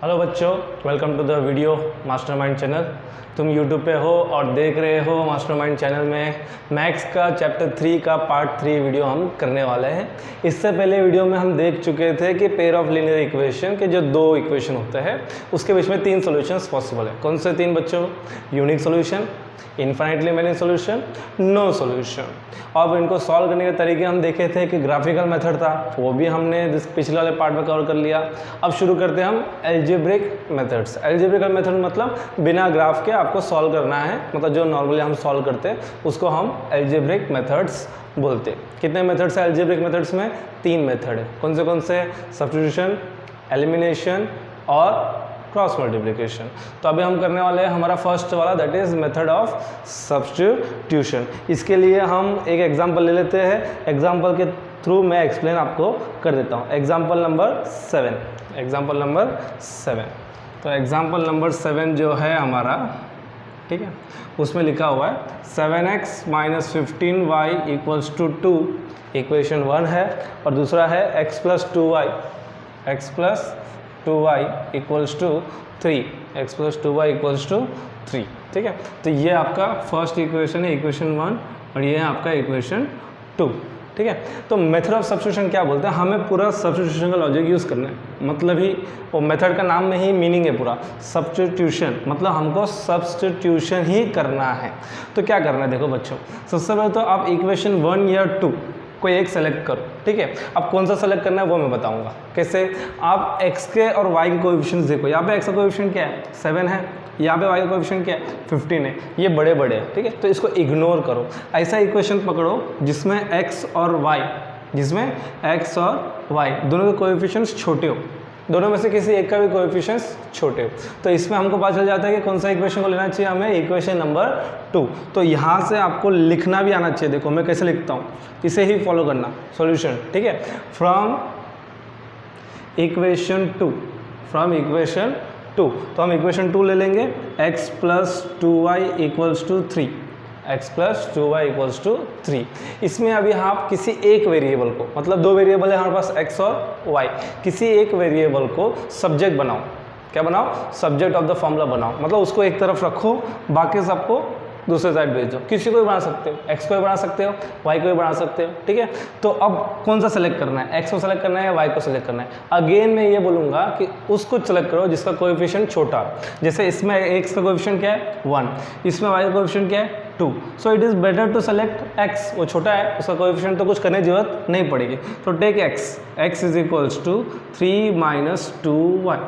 Hello बच्चों, welcome to the video mastermind channel. तुम YouTube पे हो और देख रहे हो मास्टरमाइंड चैनल में मैथ्स का चैप्टर 3 का पार्ट 3 वीडियो हम करने वाले हैं। इससे पहले वीडियो में हम देख चुके थे कि पेयर ऑफ लीनियर इक्वेशन के जो दो इक्वेशन होते हैं उसके बीच में तीन सॉल्यूशंस पॉसिबल है। कौन से तीन बच्चों? Unique solution, infinitely many solution, no solution. अब इनको सॉल्व करने के तरीके हम देखे थे कि ग्राफिकल मेथड था, वो भी हमने पिछले वाले पार्ट में कवर कर लिया। अब शुरू करते हैं हम एल्जेब्रिक मेथड्स। एल्जेब्रिकल मेथड मतलब बिना ग्राफ के आपको सॉल्व करना है, मतलब जो नॉर्मली हम सॉल्व करते हैं उसको हम एल्जेब्रिक मेथड्स बोलते हैं। कितने मेथड्स है एल्जेब्रिक मेथड्स में? तीन मेथड है। कौन से? सब्स्टिट्यूशन, एलिमिनेशन और क्रॉस मल्टीप्लिकेशन। तो अभी हम करने वाले हैं हमारा फर्स्ट वाला, that is method of substitution. इसके लिए हम एक एग्जांपल ले लेते हैं। एग्जांपल के थ्रू मैं एक्सप्लेन आपको कर देता हूँ। Example number 7। Example number 7। तो एग्जांपल नंबर 7 जो है हमारा, ठीक है, उसमें लिखा हुआ है 7x minus 15y equals to 2, equation 1 है। और दूसरा है x plus 2y equals to 3, x plus 2y equals to 3। ठीक है, तो ये आपका फर्स्ट इक्वेशन है, इक्वेशन 1, और ये है आपका इक्वेशन 2। ठीक है, तो मेथड ऑफ सब्स्टिट्यूशन क्या बोलते हैं? हमें पूरा सब्स्टिट्यूशन का लॉजिक यूज़ करना है। मतलब ही वो मेथड का नाम में ही मीनिंग है पूरा सब्स्टिट्यूशन, मतलब हमको सब्स्टिट्यूशन ही करना है। तो क्या करना है देखो बच्चों, सबसे पहले तो आप इक्वेशन 1 या 2 कोई एक सेलेक्ट करो। ठीक है, अब कौन सा सेलेक्ट करना है वो मैं बताऊंगा कैसे। आप x के और y के कोएफिशिएंट्स देखो। यहाँ पे x का कोएफिशिएंट क्या है? 7 है। यहाँ पे y का कोएफिशिएंट क्या है? 15 है। ये बड़े बड़े हैं, ठीक है, तो इसको इग्नोर करो। ऐसा इक्वेशन पकड़ो जिसमें x और y दोनों के कोएफिशिएंट्स छोटे हो, दोनों में से किसी एक का भी कोएफिशिएंट्स छोटे हो। तो इसमें हमको पता चल जाता है कि कौन सा इक्वेशन को लेना चाहिए हमें, इक्वेशन नंबर 2। तो यहाँ से आपको लिखना भी आना चाहिए। देखो मैं कैसे लिखता हूँ, इसे ही फॉलो करना। सॉल्यूशन, ठीक है, फ्रॉम इक्वेशन 2, तो हम इक्वेशन 2 ले लेंगे। x plus 2y equals to 3, x plus 2y equals to 3। इसमें अभी आप किसी एक वेरिएबल को, मतलब दो वेरिएबल है हमारे पास x और y, किसी एक वेरिएबल को सब्जेक्ट बनाओ। क्या बनाओ? सब्जेक्ट ऑफ द फॉर्मूला बनाओ। मतलब उसको एक तरफ रखो, बाकी सबको दूसरे साइड भेज दो। किसी को भी बना सकते हो, x को भी बना सकते हो, y को भी बना सकते हो। ठीक है, तो अब कौन सा सेलेक्ट करना है? x को सेलेक्ट करना है या y को सेलेक्ट करना है? अगेन मैं ये बोलूँगा कि उसको सेलेक्ट करो जिसका कोएफिशिएंट छोटा। जैसे इसमें x का कोएफिशिएंट क्या है? 1, इसमें y का कोएफिशिएंट क्या है? 2। So it is better to select x। वो छोटा है, उसका कोएफिशिएंट तो कुछ करने की जरूरत नहीं पड़ेगी। तो take x is equals to 3 minus 2y,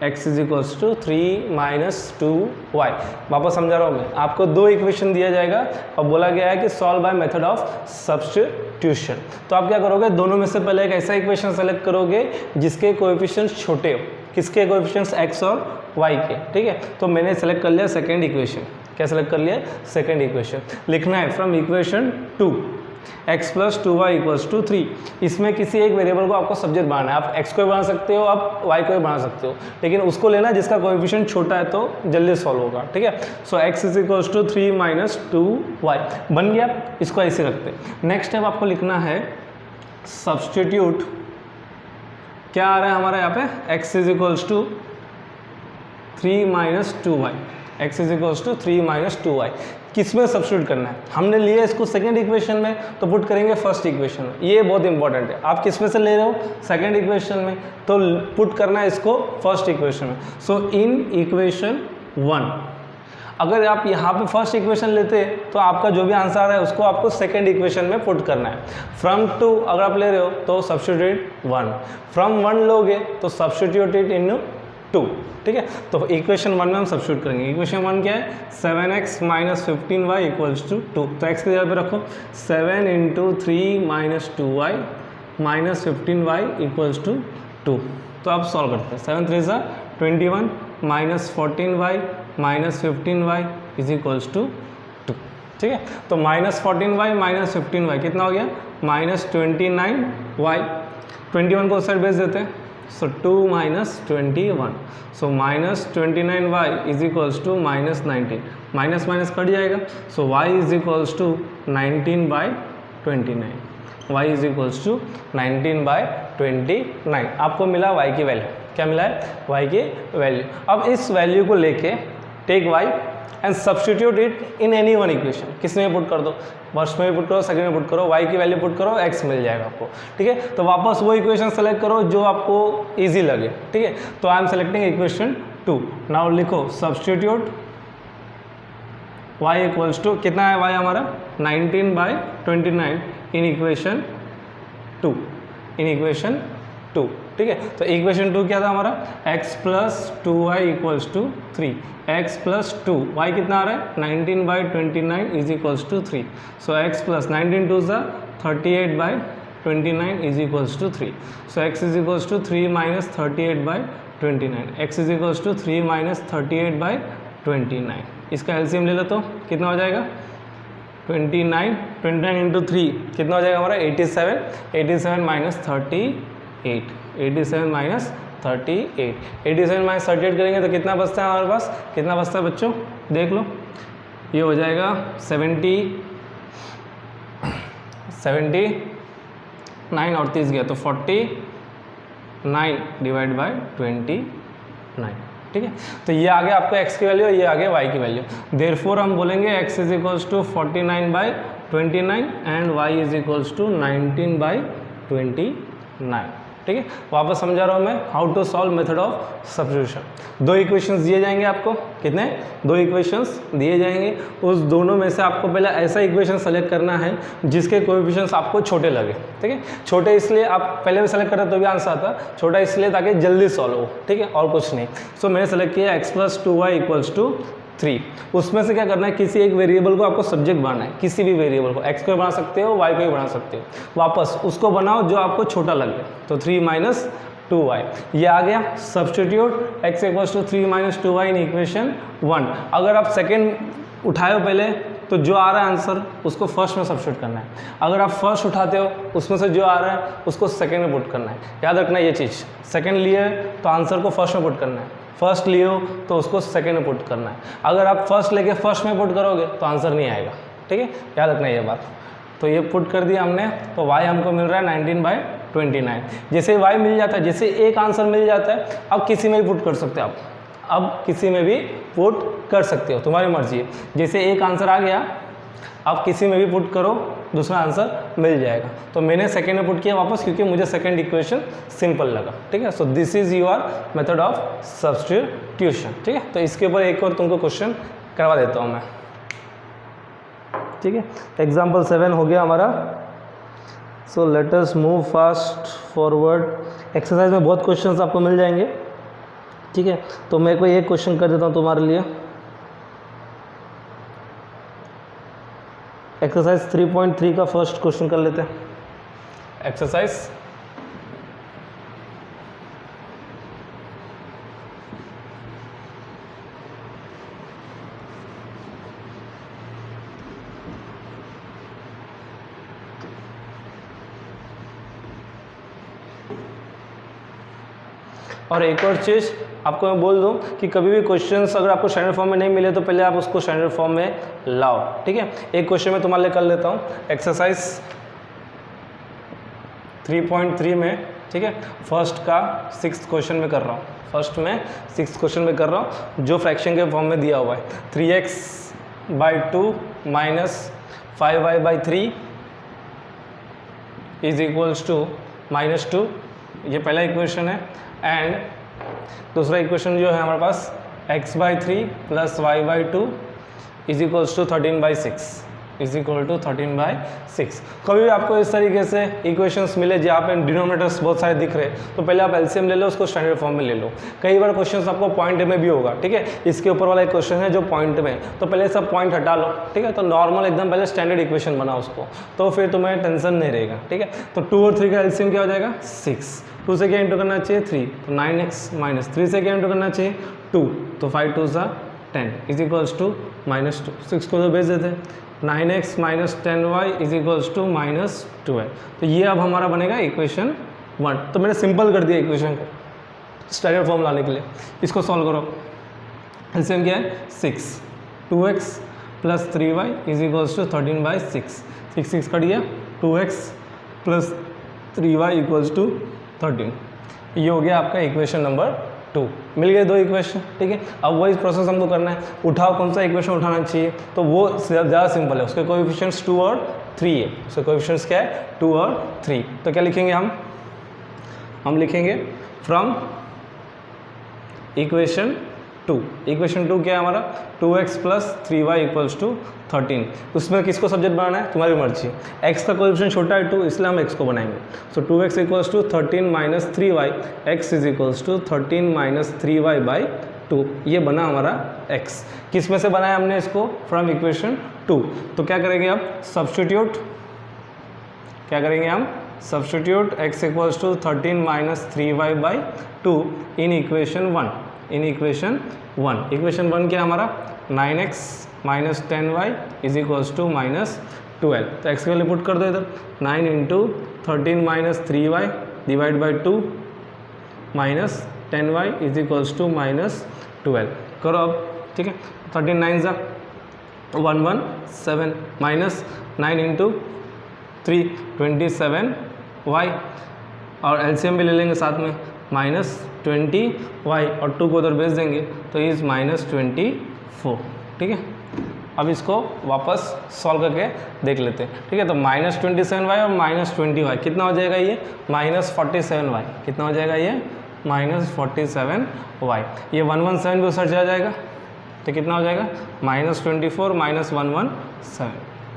x is equals to 3 minus 2y। वापस समझा रहा हूँ मैं आपको, दो इक्वेशन दिया जाएगा और बोला गया है कि solve by method of substitution. तो आप क्या करोगे, दोनों में से पहले एक ऐसा इक्वेशन सेलेक्ट करोगे जिसके कोएफिशिएंट्स छोटे हो। किसके कोएफिशिएंट्स? x और y के। ठीक है, तो मैंने सेलेक्ट कर लिया सेकेंड इक्वेशन। क्या सेलेक्ट कर लिया? Second equation. लिखना है from equation 2 x plus 2y equals to 3। इसमें किसी एक वेरिएबल को आपको सब्जेक्ट बनाना है। आप x को भी बना सकते हो, आप y को भी बना सकते हो, लेकिन उसको लेना जिसका कोएफिशिएंट छोटा है, तो जल्दी सॉल्व होगा। ठीक है, so x is equals to 3 minus 2y बन गया। इसको ऐसे रखते हैं। नेक्स्ट स्टेप आपको लिखना है सब्स्टिट्यूट। क्या आ रहा है हमारा यहाँ पे? x is equals to 3 minus 2y, x is equals to 3 minus 2y। किस में सब्स्टिट्यूट करना है? हमने लिया इसको सेकंड इक्वेशन में, तो पुट करेंगे फर्स्ट इक्वेशन में। ये बहुत इंपॉर्टेंट है। आप किस में से ले रहे हो? सेकंड इक्वेशन में, तो पुट करना है इसको फर्स्ट इक्वेशन में। सो इन इक्वेशन 1, अगर आप यहाँ पे फर्स्ट इक्वेशन लेते तो आपका जो भी आंसर है उसको आपको सेकंड इक्वेशन में पुट करना है। फ्रॉम 2 अगर आप ले रहे हो तो सब्स्टिट्यूट 1, फ्रॉम 1 लोगे तो सब्स्टिट्यूट इट इन 2। ठीक है, तो इक्वेशन 1 में हम सब्स्टिट्यूट करेंगे। इक्वेशन 1 क्या है? 7x minus 15y equals to 2। तो x की जगह पे रखो 7 into 3 minus 2y minus 15y equals to 2। तो आप सॉल्व करते हैं। 7 3 सा 21 minus 14y minus 15y is equals to 2। ठीक है, तो माइनस 14y माइनस 15y कितना हो गया? Minus 29y। 21 को उस साइड भेज देते हैं, so 2 minus 21, so minus 29y is equals to minus 19। Minus minus cut जाएगा, so y is equals to 19/29। y is equals to 19/29। आपको मिला y की वैल्यू। क्या मिला है, y की वैल्यू। अब इस वैल्यू को लेके take y and substitute it in any one equation, किस में पुट कर दो, फर्स्ट में भी पुट करो, सेकंड में पुट करो, y की वैल्यू पुट करो, x मिल जाएगा आपको, ठीक है। तो वापस वो इक्वेशन सेलेक्ट करो जो आपको ईजी लगे, ठीक है। तो I am selecting equation 2। Now लिखो सब्सटीट्यूट y इक्वल्स टू, कितना है y हमारा, 19/29 इन इक्वेशन 2, इन इक्वेशन 2, ठीक है। तो इक्वेशन 2 क्या था हमारा, x plus 2y equals to 3, x plus 2, y कितना आ रहा है 19/29 is equals to 3, so x plus 19 2 ज़ा 38/29 is equals to 3, so x is equals to 3 minus 38/29, x is equals to 3 minus 38/29। इसका एलसीएम ले लो तो कितना हो जाएगा 29 इंटू 3 कितना हो जाएगा हमारा 87 माइनस 38, 87 माइनस 38, 87 माइनस 38 करेंगे तो कितना बचता है हमारे पास, कितना बचता है बच्चों, देख लो, ये हो जाएगा 79 और 30 गया तो 49 डिवाइड बाय 29, ठीक है। तो ये आ गया आपको x की वैल्यू, ये आ गया y की वैल्यू। देयरफॉर हम बोलेंगे x is equals to 49/29 and y is equals to 19/29, ठीक है। वापस समझा रहा हूँ मैं how to solve method of substitution. दो इक्वेशंस दिए जाएंगे आपको, कितने, दो इक्वेशंस दिए जाएंगे, उस दोनों में से आपको पहले ऐसा इक्वेशन सेलेक्ट करना है जिसके कोएफिशिएंट्स आपको छोटे लगे, ठीक है। छोटे इसलिए आप पहले भी सेलेक्ट करते तो भी आंसर आता, छोटा इसलिए ताकि जल्दी सॉल्व हो, ठीक है, और कुछ नहीं। सो मैंने सेलेक्ट किया x plus 2y equals to 3। उसमें से क्या करना है, किसी एक वेरिएबल को आपको सब्जेक्ट बनाना है, किसी भी वेरिएबल को, x को बना सकते हो, y को भी बना सकते हो, वापस उसको बनाओ जो आपको छोटा लगे। तो 3 माइनस 2y ये आ गया, substitute x equals to 3 minus 2y in equation 1। अगर आप सेकेंड उठाए पहले तो जो आ रहा है आंसर उसको फर्स्ट में सब्स्टिट्यूट करना है, अगर आप फर्स्ट उठाते हो उसमें से जो आ रहा है उसको सेकेंड में पुट करना है। याद रखना ये चीज़, सेकेंड लिए तो आंसर को फर्स्ट में पुट करना है, फर्स्ट लिए हो तो उसको सेकेंड में पुट करना है। अगर आप फर्स्ट लेके फर्स्ट में पुट करोगे तो आंसर नहीं आएगा, ठीक है, याद रखना ये बात। तो ये पुट कर दिया हमने, तो y हमको मिल रहा है 19/29। जैसे y मिल जाता है, जैसे एक आंसर मिल जाता है, अब किसी में भी पुट कर सकते हो आप, अब किसी में भी पुट कर सकते हो, तुम्हारी मर्जी है। जैसे एक आंसर आ गया, आप किसी में भी पुट करो, दूसरा आंसर मिल जाएगा। तो मैंने सेकेंड में पुट किया वापस, क्योंकि मुझे सेकेंड इक्वेशन सिंपल लगा, ठीक है। So this is your method of substitution, ठीक है। तो इसके ऊपर एक और तुमको क्वेश्चन करवा देता हूँ मैं, ठीक है। एग्जाम्पल 7 हो गया हमारा। So let us move fast forward. Exercise में बहुत क्वेश्चंस आपको मिल जाएंगे, ठीक है। तो मैं कोई एक क्वेश्चन कर देता हूँ तुम्हारे लिए। एक्सरसाइज 3.3 का फर्स्ट क्वेश्चन कर लेते हैं। एक्सरसाइज और एक और चीज़ आपको मैं बोल दूं कि कभी भी क्वेश्चंस अगर आपको स्टैंडर्ड फॉर्म में नहीं मिले तो पहले आप उसको स्टैंडर्ड फॉर्म में लाओ, ठीक है। एक क्वेश्चन मैं तुम्हारे लिए कर लेता हूं, एक्सरसाइज 3.3 में, ठीक है। फर्स्ट का 6th क्वेश्चन में कर रहा हूँ, फर्स्ट में 6th क्वेश्चन में कर रहा हूँ, जो फ्रैक्शन के फॉर्म में दिया हुआ है 3x/2 minus 5y/3 is equals to -2। ये पहला इक्वेशन है। एंड दूसरा इक्वेशन जो है हमारे पास x/3 plus y/2 is equals to 13/6 is equal to 13/6। कभी भी आपको इस तरीके से इक्वेशंस मिले जहाँ पे डिनोमिनेटर्स बहुत सारे दिख रहे हैं तो पहले आप एलसीएम ले लो, उसको स्टैंडर्ड फॉर्म में ले लो। कई बार क्वेश्चंस आपको पॉइंट में भी होगा, ठीक है। इसके ऊपर वाला एक क्वेश्चन है जो पॉइंट में, तो पहले सब पॉइंट हटा लो, ठीक है। तो नॉर्मल एकदम पहले स्टैंडर्ड इक्वेशन बनाओ उसको, तो फिर तुम्हें टेंशन नहीं रहेगा, ठीक है। तो 2 और 3 का एलसीएम क्या हो जाएगा 6, 2 से क्या इंटू करना चाहिए 3, तो 9x माइनस 3 से क्या इंटू करना चाहिए 2, तो 5 2 सा 10 इज इक्वल्स टू -2। 6 को तो भेज देते हैं, 9x minus 10y is equals to -12। तो ये अब हमारा बनेगा इक्वेशन 1। तो मैंने सिंपल कर दिया इक्वेशन को स्टैंडर्ड फॉर्म लाने के लिए। इसको सॉल्व करो, एलसीएम क्या है 6, 2x plus 3y is equals to 13/6, 6 cut गया, 2x plus 3y equals to 13 ये हो गया आपका इक्वेशन नंबर 2। मिल गए 2 इक्वेशन, ठीक है। अब वही प्रोसेस हमको करना है, उठाओ कौन सा इक्वेशन उठाना चाहिए, तो वो ज़्यादा सिंपल है, उसके कोएफिशिएंट्स 2 और 3 है। उसके कोएफिशिएंट्स क्या है, 2 और 3। तो क्या लिखेंगे हम लिखेंगे फ्रॉम इक्वेशन 2। इक्वेशन 2 क्या है हमारा, 2x + 3y = 13। उसमें किसको सब्जेक्ट बनाना है, तुम्हारी मर्जी। x का कोएफिशिएंट छोटा है 2, इसलिए हम x को बनाएंगे। सो 2x = 13 - 3y, x = 13 - 3y/2। ये बना हमारा x। किस में से बनाया हमने इसको, फ्रॉम इक्वेशन 2। तो क्या करेंगे अब, सब्स्टिट्यूट x = 13 - 3y/2 इन इक्वेशन 1। इक्वेशन 1 क्या है हमारा, 9x - 10y = -12। तो x की वैल्यू पुट कर दो इधर, 9 × 13 - 3y / 2 -10y = -12 करो अब, ठीक है। 13 9 ज़ा 117 -9 × 3 27y, और एलसीएम भी ले लेंगे साथ में, -20y और 2 को उधर भेज देंगे तो इज़ -24, ठीक है। अब इसको वापस सॉल्व करके देख लेते हैं, ठीक है। तो -27y और -20y कितना हो जाएगा, ये -47y। कितना हो जाएगा ये, -47y। ये 117 भी उधर चला जाएगा तो कितना हो जाएगा, -24 - 117।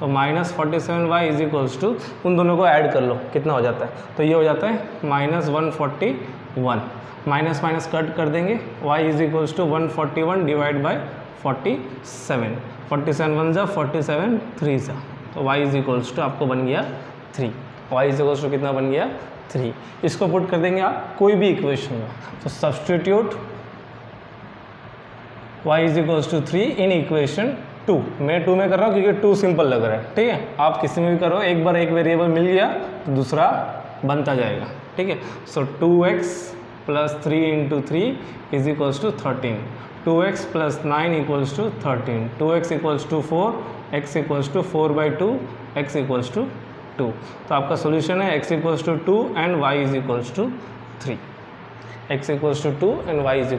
तो -47y = उन दोनों को ऐड कर लो, कितना हो जाता है, तो ये हो जाता है -141। माइनस माइनस कट कर देंगे, y = 141 / 47। 47 1 ज़ा 47 3 ज़ा, तो y = आपको बन गया 3। y = कितना बन गया, 3। इसको पुट कर देंगे आप कोई भी इक्वेशन में, तो सब्स्टिट्यूट y = 3 इन इक्वेशन 2। मैं 2 में कर रहा हूँ क्योंकि 2 सिंपल लग रहा है, ठीक है। आप किसी में भी करो, एक बार एक वेरिएबल मिल गया तो दूसरा बनता जाएगा, ठीक है। सो 2x + 3 × 3 = 13। 2x + 9 = 13। 2x = 4, x = 4/2, x = 2। तो आपका सोल्यूशन है x = 2 and y = 3। x = 2 and y =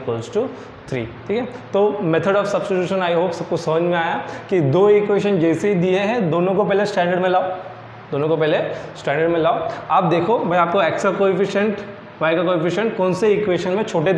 3, ठीक है। तो method of substitution I hope सबको समझ में आया कि 2 इक्वेशन जैसे ही दिए हैं, दोनों को पहले स्टैंडर्ड में लाओ। आप देखो भाई, आपको x का कोएफिशिएंट, y का कोएफिशिएंट कौन से इक्वेशन में छोटे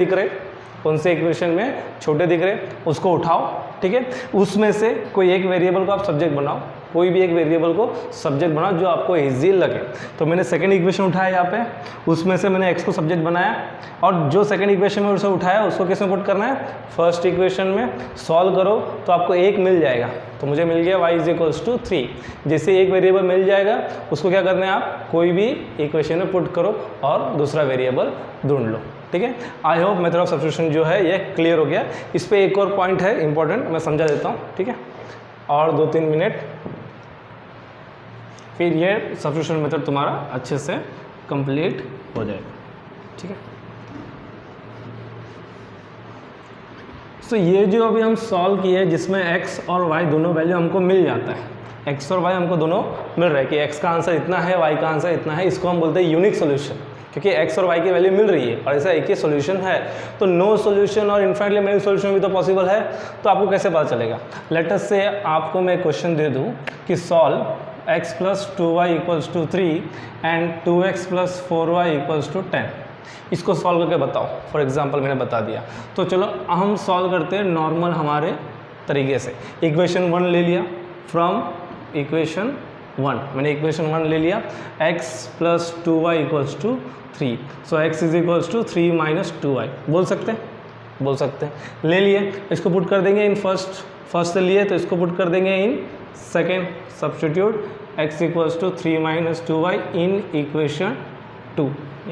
दिख रहे, उसको उठाओ, ठीक है। उसमें से कोई एक वेरिएबल को आप सब्जेक्ट बनाओ, कोई भी एक वेरिएबल को सब्जेक्ट बनाओ जो आपको इजी लगे। तो मैंने सेकंड इक्वेशन उठाया यहाँ पे, उसमें से मैंने x को सब्जेक्ट बनाया, और जो सेकंड इक्वेशन में उसे उठाया उसको किस में पुट करना है, फर्स्ट इक्वेशन में। सॉल्व करो तो आपको 1 मिल जाएगा, तो मुझे मिल गया y = 3। जैसे एक वेरिएबल मिल जाएगा उसको क्या करना है, आप कोई भी इक्वेशन में पुट करो और दूसरा वेरिएबल ढूंढ लो, ठीक है। I hope method of substitution जो है ये क्लियर हो गया। इस पर एक और पॉइंट है इंपॉर्टेंट, मैं समझा देता हूँ, ठीक है। और 2-3 मिनट, फिर ये सब्स्टिट्यूशन मेथड तुम्हारा अच्छे से कंप्लीट हो जाएगा, ठीक है। तो ये जो अभी हम सॉल्व किए, जिसमें x और y दोनों वैल्यू हमको मिल जाता है, x और y हमको दोनों मिल रहा है कि x का आंसर इतना है, y का आंसर इतना है, इसको हम बोलते हैं यूनिक सोल्यूशन, क्योंकि x और y की वैल्यू मिल रही है और ऐसा एक ही सोल्यूशन है। तो नो सोल्यूशन और इनफाइनाइटली मेनी सोल्यूशन भी तो पॉसिबल है, तो आपको कैसे पता चलेगा। लेट अस से आपको मैं क्वेश्चन दे दूँ कि solve x + 2y = 3 and 2x + 4y = 10। इसको सॉल्व करके बताओ। फॉर एग्जांपल मैंने बता दिया, तो चलो हम सॉल्व करते हैं नॉर्मल हमारे तरीके से। इक्वेशन 1 ले लिया, फ्रॉम इक्वेशन 1 मैंने इक्वेशन 1 ले लिया, x + 2y = 3। So x = 3 - 2y बोल सकते हैं, ले लिए। इसको पुट कर देंगे इन फर्स्ट से लिए तो इसको पुट कर देंगे in second. Substitute x = 3 - 2y in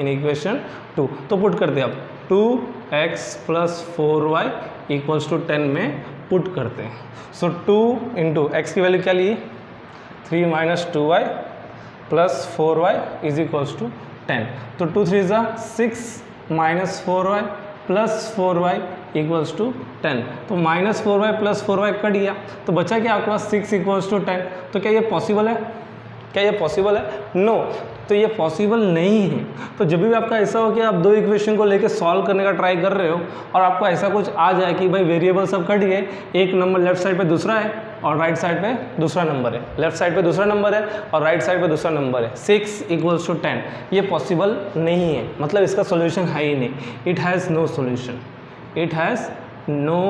equation 2। तो पुट करते हैं अब 2x + 4y = 10 में पुट करते हैं। सो 2 × x की वैल्यू क्या ली, 3 - 2y + 4y = 10। तो 2 3 ज़ा 6 - 4y + 4y = 10। तो -4y + 4y कट गया, तो बचा क्या आपके पास 6 = 10। तो क्या ये पॉसिबल है? नो। तो ये पॉसिबल नहीं है। तो जब भी आपका ऐसा हो कि आप दो इक्वेशन को लेके सॉल्व करने का ट्राई कर रहे हो और आपको ऐसा कुछ आ जाए कि भाई वेरिएबल सब कट गए, एक नंबर लेफ्ट साइड पे दूसरा है और राइट साइड पे दूसरा नंबर है, लेफ्ट साइड पे दूसरा नंबर है और राइट साइड पे दूसरा नंबर है, 6 = 10, ये पॉसिबल नहीं है, मतलब इसका सोल्यूशन है ही नहीं। It has no solution, it has no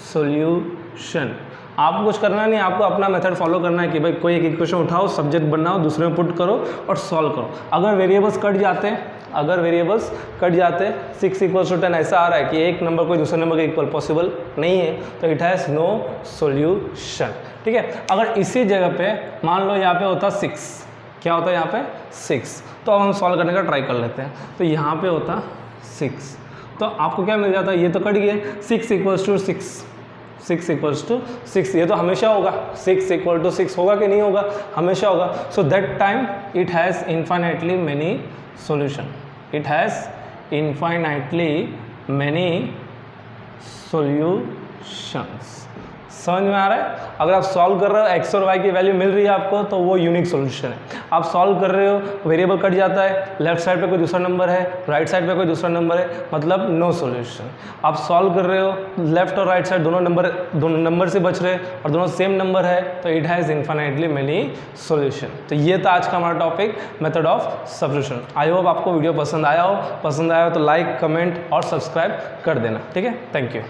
solution. आपको कुछ करना नहीं, आपको अपना मेथड फॉलो करना है कि भाई कोई एक इक्वेशन उठाओ, सब्जेक्ट बनाओ, दूसरे में पुट करो और सॉल्व करो। अगर वेरिएबल्स कट जाते हैं, अगर वेरिएबल्स कट जाते हैं, 6 = 10 ऐसा आ रहा है कि एक नंबर कोई दूसरे नंबर के इक्वल पॉसिबल नहीं है, तो इट हैज़ नो सोल्यूशन। ठीक है, अगर इसी जगह पे मान लो यहाँ पे होता 6, क्या होता है यहाँ पे 6, तो अब हम सॉल्व करने का ट्राई कर लेते हैं। तो यहाँ पे होता 6, तो आपको क्या मिल जाता है, ये तो कट गया, 6 = 6, 6 = 6, ये तो हमेशा होगा, 6 = 6 होगा कि नहीं होगा, हमेशा होगा। So that time it has infinitely many solution, it has infinitely many solutions. समझ में आ रहा है? अगर आप सॉल्व कर रहे हो, एक्स और वाई की वैल्यू मिल रही है आपको, तो वो यूनिक सोल्यूशन है। आप सॉल्व कर रहे हो, वेरिएबल कट जाता है, लेफ्ट साइड पे कोई दूसरा नंबर है, राइट साइड पे कोई दूसरा नंबर है, मतलब नो सोल्यूशन। आप सॉल्व कर रहे हो, लेफ्ट और राइट साइड दोनों नंबर से बच रहे हैं और दोनों सेम नंबर है, तो it has infinitely many solution. तो ये था आज का हमारा topic, method of substitution. I hope आपको वीडियो पसंद आया हो तो लाइक, कमेंट और सब्सक्राइब कर देना। ठीक है, थैंक यू।